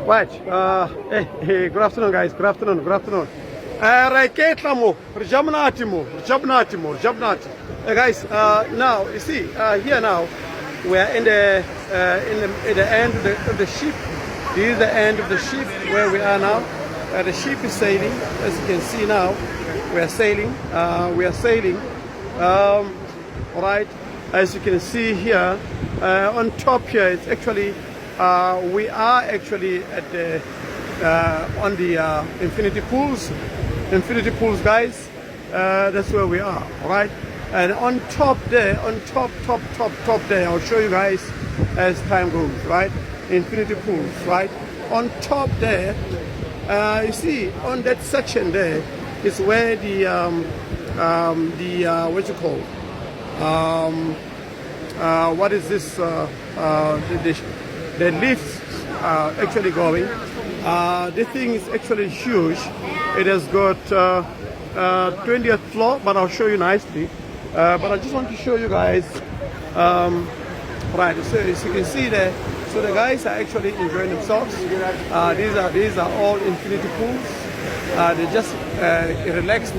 Right. Hey, good afternoon, guys. Good afternoon. Good afternoon. Raiketlamo, Rjabnatimo. Guys, now you see here now we are in the at the end of the ship. This is the end of the ship where we are now. The ship is sailing, as you can see now. We are sailing. Right. As you can see here, on top here, it's actually we are actually at the on the infinity pools, guys. That's where we are, all right. And on top there, on top there, I'll show you guys as time goes, right. Infinity pools, right. On top there, you see on that section there is where the what you call what is this? The lifts are actually going. This thing is actually huge. It has got 20th floor, but I'll show you nicely. But I just want to show you guys. Right, so as you can see there, so the guys are actually enjoying themselves. These are all infinity pools. They just relax.